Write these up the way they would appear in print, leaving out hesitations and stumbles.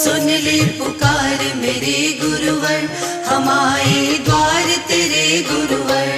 सुन ले पुकार मेरे गुरुवर, हम आए द्वार तेरे गुरुवर।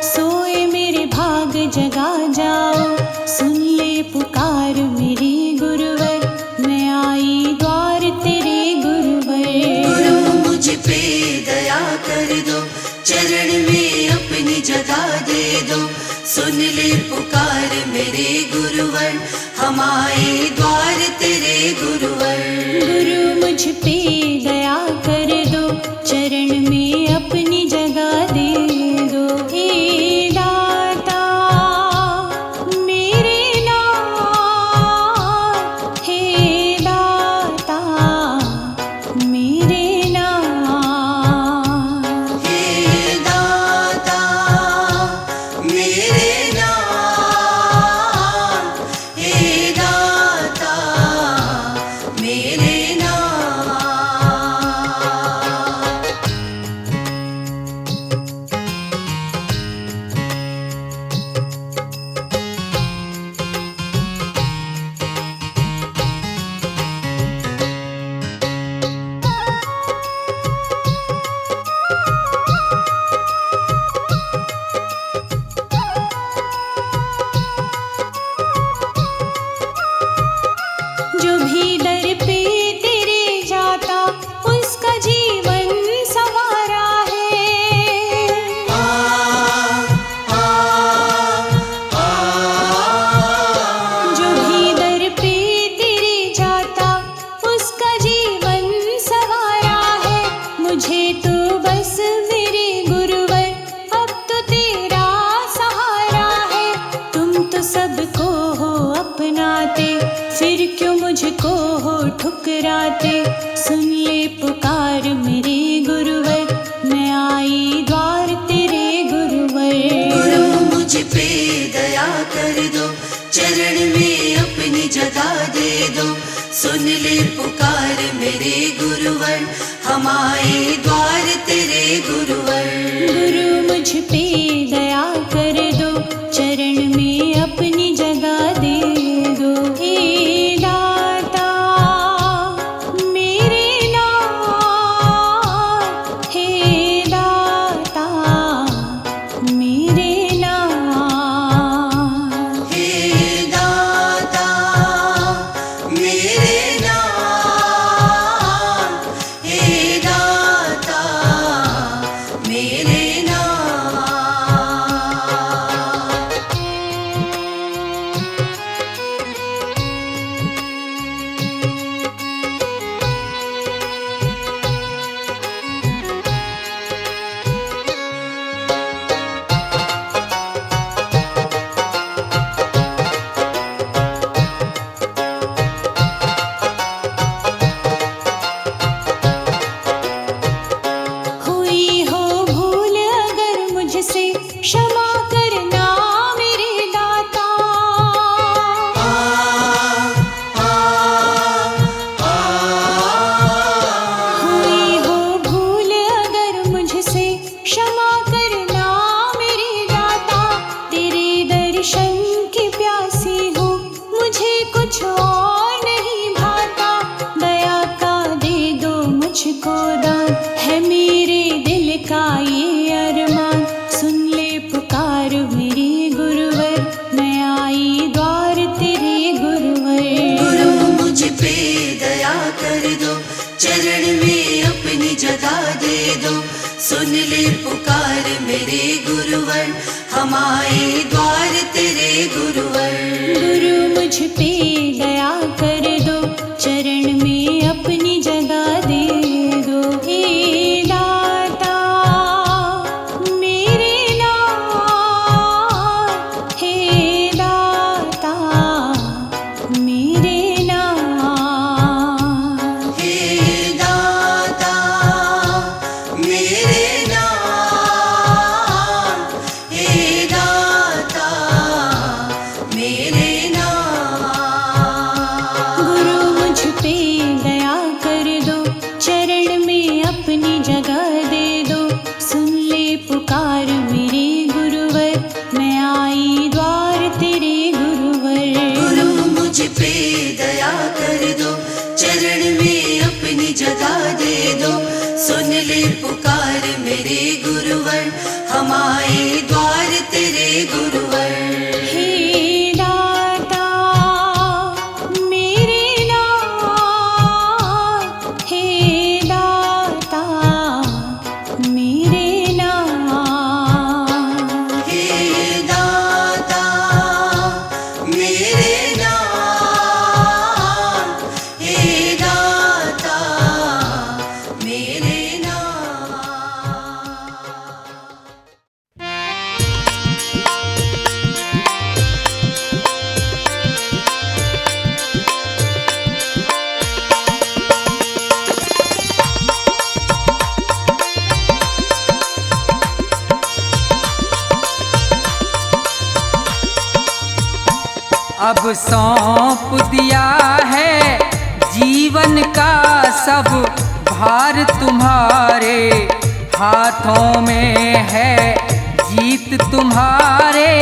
सोए मेरे भाग जगा जाओ, सुन ले पुकार मेरे गुरुवर, मैं आई द्वार तेरे गुरुवर। गुरु मुझ पे दया कर दो, चरण में अपनी जगह दे दो। सुन ले पुकार मेरे गुरुवर, हम आए द्वार तेरे गुरुवर। गुरु मुझ पे दया कर दो, चरण में अपनी जगह दे दो। हे दाता मेरे नाथ, हे दाता मेरे नाथ, हे दाता मेरे नाथ, हे दाता मेरे नाथ। जो भी दर पे तेरे जाता, उसका जीवन संवारा है। जो भी दर पे तेरे जाता, उसका जीवन संवारा है। मुझे तो बस मेरे गुरुवर अब तो तेरा सहारा है। तुम तो सबको हो अपनाते, फिर क्यों मुझको हो ठुकराते। सुन ले पुकार मेरे गुरुवर, मैं आई द्वार तेरे गुरुवर। गुरु मुझ पे दया कर दो, चरण में अपनी जगह दे दो। सुन ले पुकार मेरे गुरुवर, हम आए द्वार तेरे गुरुवर। गुरु मुझ पे दया कर दो, चरण में अपनी जगह दे दो। हे दाता मेरे नाथ, हे दाता मेरे नाथ, हे दाता मेरे नाथ, हे दाता मेरे नाथ। सुन ले पुकार मेरे गुरुवर, हम आए द्वार तेरे गुरुवर। गुरु मुझ पे दया कर दो, चरण में अपनी जगह दे दो। हे दाता मेरे नाथ, हे दाता मेरे नाथ। हे दाता मेरे नाथ, हे दाता मेरे नाथ। गुरु मुझ पे दया कर दो, चरण में अपनी जगह दे दो। सुन ले पुकार मेरे गुरुवर, मैं आई द्वार तेरे गुरुवर। गुरु मुझ पे दया कर दो, चरण में अपनी जगह दे दो। सुन ले पुकार मेरे गुरुवर, हम आए द्वार तेरे गुरुवर। हे दाता मेरे नाथ, हे दाता मेरे नाथ। हे दाता मेरे नाथ, हे दाता मेरे अब सौंप दिया है जीवन का सब भार तुम्हारे हाथों में है, जीत तुम्हारे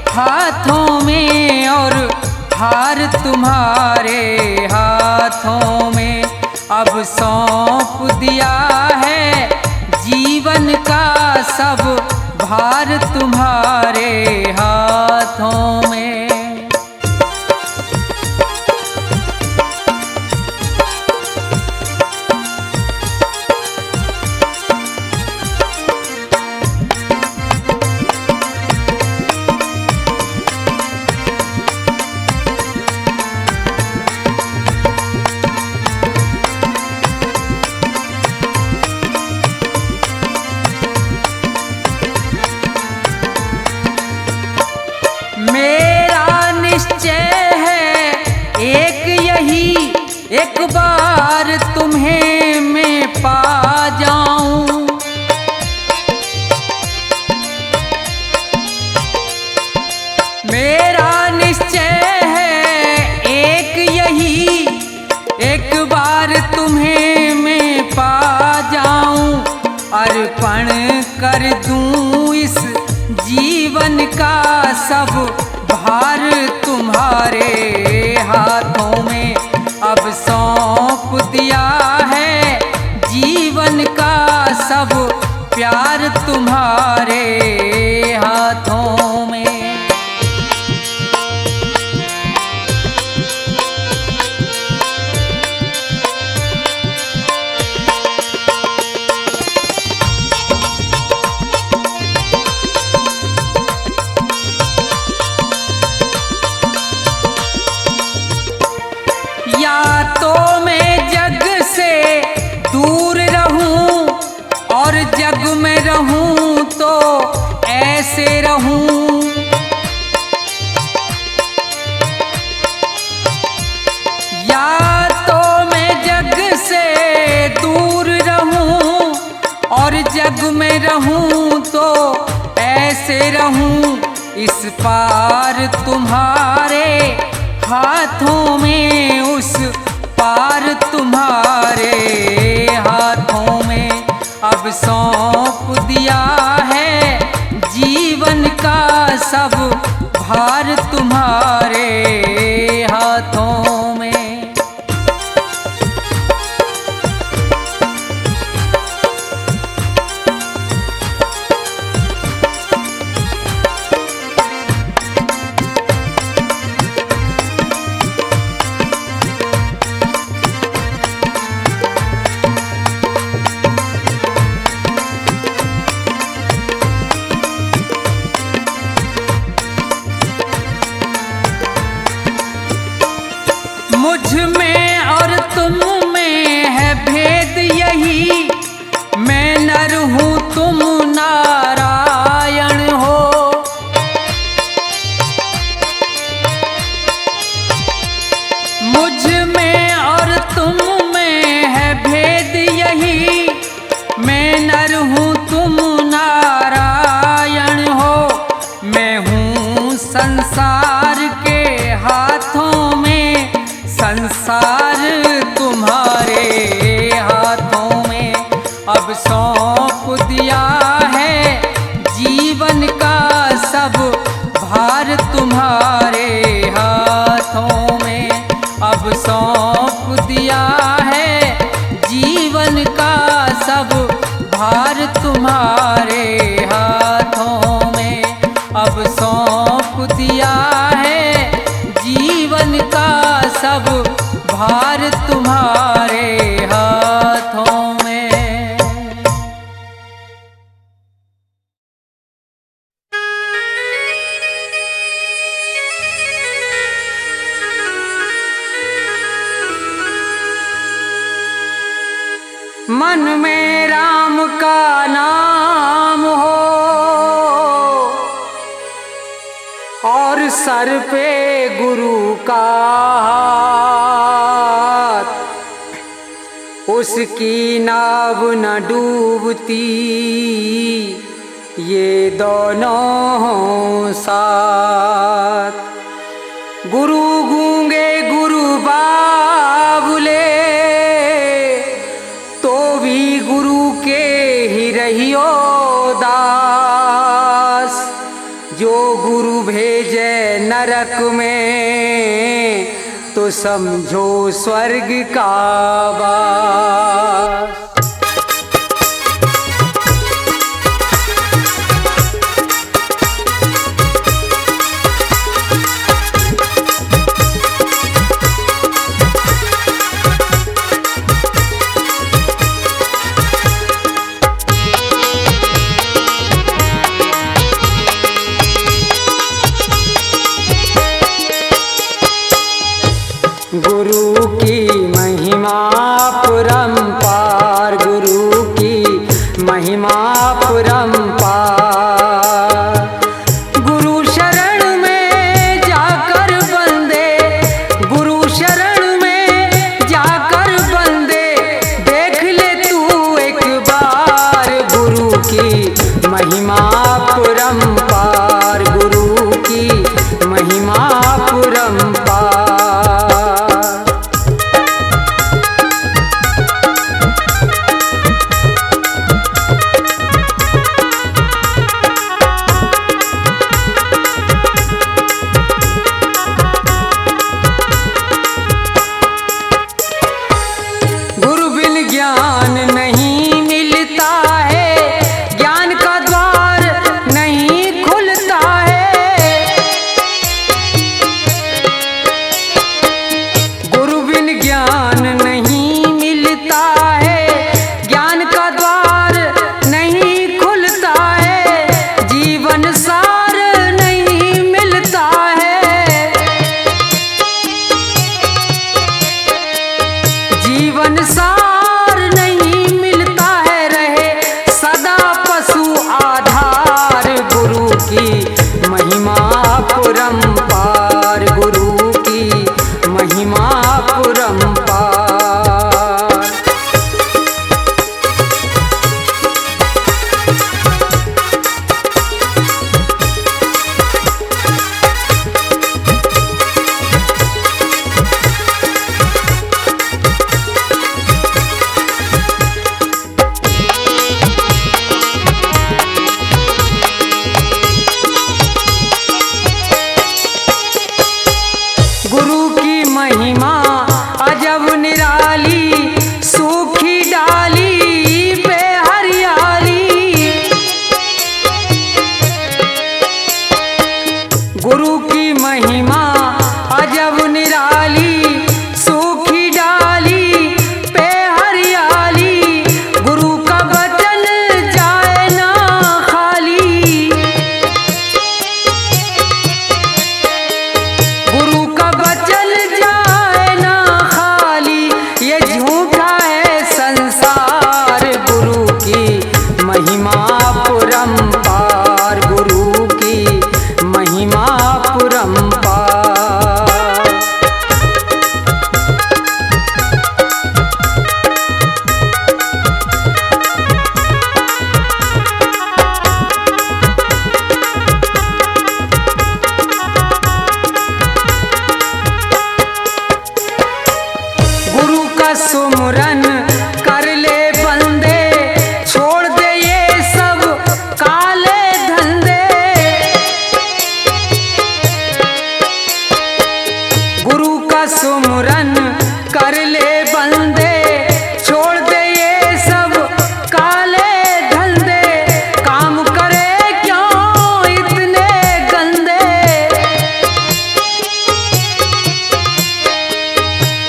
हाथों में और हार तुम्हारे हाथों में। अब सौंप दिया है जीवन का सब भार तुम्हारे हाथों में। मेरा निश्चय है एक यही, एक बार तुम्हें मैं पा जाऊं। मेरा निश्चय है एक यही, एक बार तुम्हें मैं पा जाऊं। अर्पण कर दूं इस जीवन का सब भार तुम्हारे हाथों में। अब सौंप दिया है जीवन का सब प्यार तुम्हारे हाथों में। या तो मैं जग से दूर रहूं और जग में रहूं तो ऐसे रहूं। या तो मैं जग से दूर रहूं और जग में रहूं तो ऐसे रहूं। इस पार तुम्हारे हाथों में, उस पार तुम्हारे हाथों में। अब सौंप दिया है जीवन का सब भार तुम्हारे हाथों में। संसार के हाथों में, संसार तुम्हारे हाथों में। अब सौंप दिया है जीवन का सब भार तुम्हारे हाथों में। अब सौंप दिया है जीवन का सब भार तुम्हारे हाथों में। अब सौंप दिया है जीवन का सब भार तुम्हारे हाथों में। मन में राम का नाम हो और सर पे गुरु का हाथ, उसकी नाव न डूबती ये दोनों हों साथ। गुरु गूंगे गुरु बाबुले तो भी गुरु के ही रहियो दास। जो गुरु भेजे नरक में तो समझो स्वर्ग का वास। गुरु की महिमा परंपार, गुरु की महिमा परंपार। गुरु शरण में जाकर बंदे, गुरु शरण में जाकर बंदे, देख ले तू एक बार गुरु की महिमा परंपार, गुरु की महिमा परंपार। ज्ञान नहीं मिलता है, ज्ञान का द्वार नहीं खुलता है। गुरु बिन ज्ञान नहीं मिलता है, ज्ञान का द्वार नहीं खुलता है। जीवन सार नहीं मिलता है, जीवन सार महिमा परंपार, गुरु की महिमा परंपार। गुरु की महिमा अजब निराली, सूखी डाली पे हरियाली। गुरु की महिमा अजब निराली, सूखी डाली पे हरियाली। गुरु का वचन जाए ना खाली, गुरु का वचन जाए ना खाली। ये झूठा है संसार, गुरु की महिमा परंपार, गुरु की महिमा परंपार। सुमरन कर ले बंदे, छोड़ दे ये सब काले धंधे, काम करे क्यों इतने गंदे,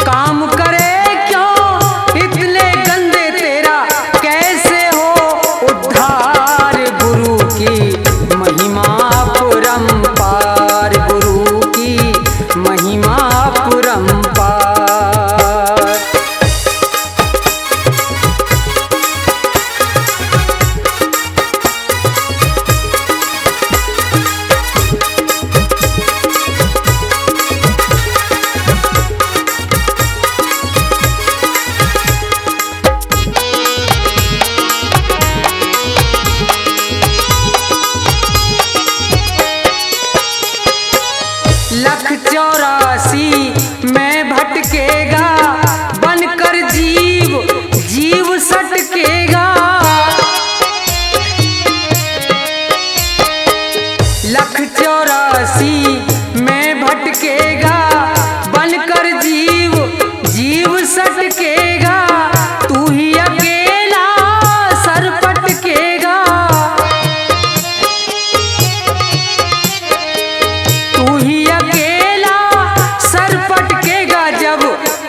काम करे क्यों इतने गंदे, तेरा कैसे हो उद्धार, गुरु की महिमा परंपार, गुरु की महिमा परंपार। लख 84 में भटकेगा, बनकर जीव जीव सटकेगा, लख 84 में भटकेगा, बनकर जीव जीव सटकेगा, तू ही अकेला सर पटकेगा, तू ही अकेला सर पटकेगा, जब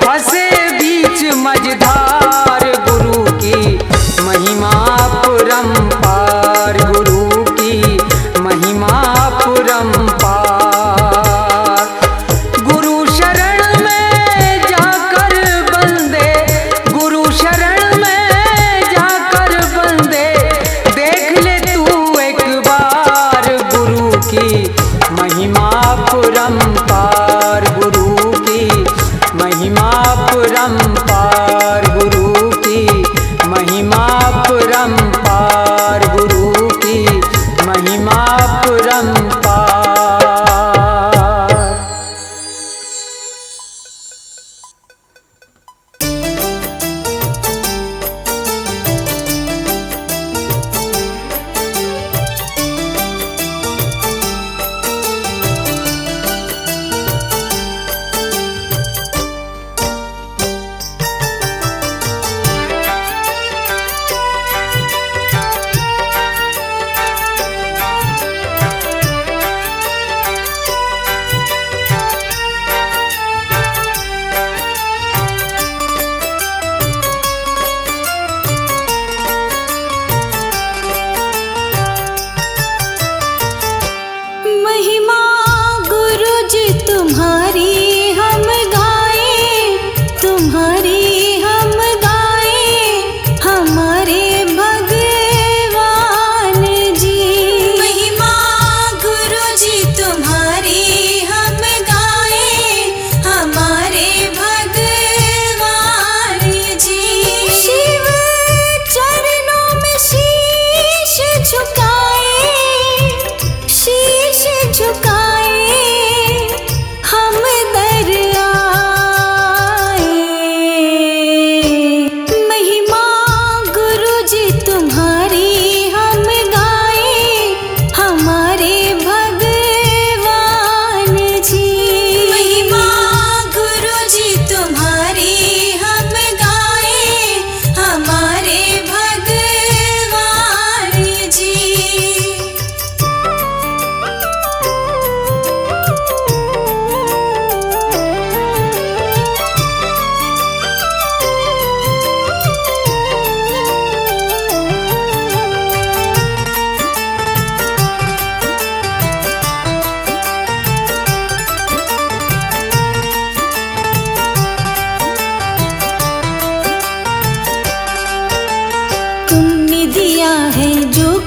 फंसे बीच मझधार, गुरु की महिमा परंपार, गुरु की महिमा परंपार। गुरु शरण में जाकर बंदे, गुरु शरण में जाकर बंदे, देख ले तू एक बार, गुरु की महिमा परंपार, गुरु की महिमा परंपार, गुरु की महिमा परंपार, गुरु की महिमा परंपार।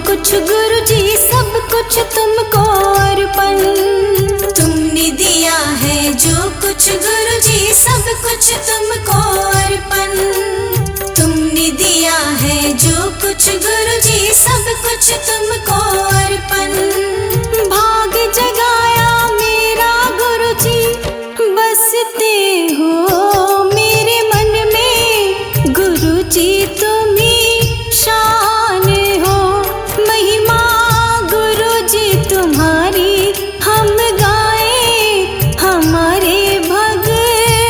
कुछ गुरु जी सब कुछ तुमको अर्पण, तुमने दिया है जो कुछ गुरु जी सब कुछ तुमको अर्पण, तुमने दिया है जो कुछ गुरु जी सब कुछ तुमको अर्पण। भाग जगाया मेरा गुरु जी, बसते हो मेरे मन में, गुरु जी तुम ही शान हो, महिमा गुरु जी तुम्हारी हम गाएं, हमारे भगवान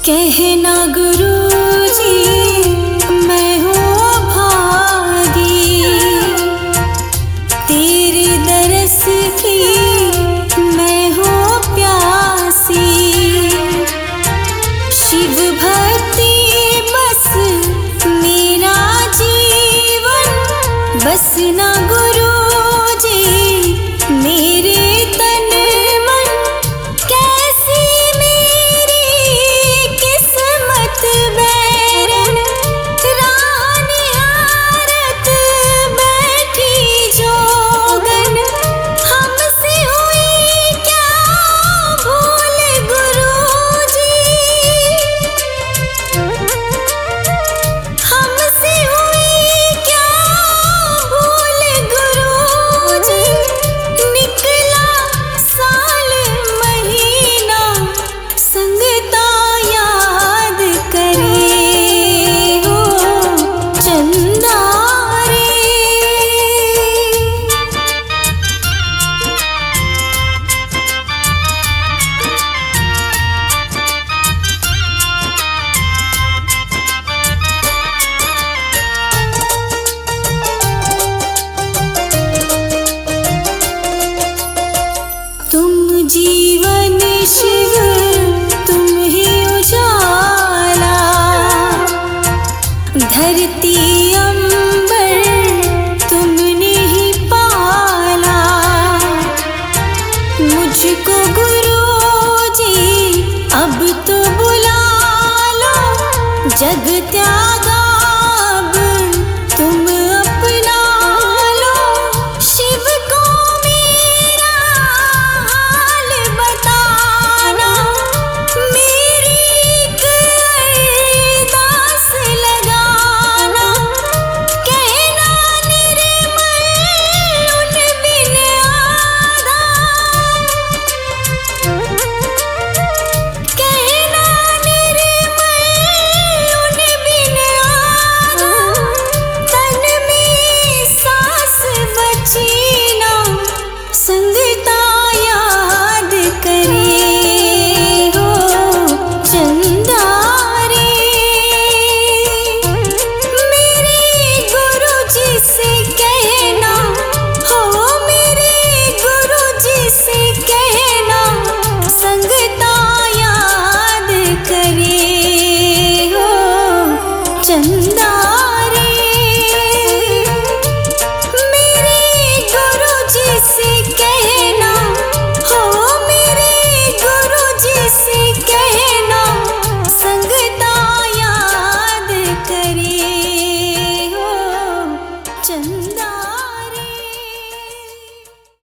कहना गुरुजी मैं हूँ भागी, तेरे दरस की मैं हूँ प्यासी। शिव भक्ति बस मेरा जीवन, बसना गुरुजी मेरे तन मन। कैसी मेरी किस्मत बैरन, राह निहारत बैठी जोगन। हमसे हुई क्या भूल गुरुजी, हमसे हुई क्या भूल गुरुजी। निकला साल महीना संगता याद करे हो चंदा रे। तुम जीवन शिव तुम ही उजाला, धरती अंबर तुमने ही पाला। मुझको गुरुजी अब तो बुला लो, जग त्यागा अब तुम अपना लो। शिव को मेरा हाल बताना, मेरी एक अरदास लगाना। कहना निर्मल उन बिन आधार, कहना निर्मल उन बिन आधार। तन में सांस बची ना संगता याद करे हो चंदा रे। मेरे गुरुजी से कहना हो, मेरे गुरुजी से कहना संगता याद करे हो चंदा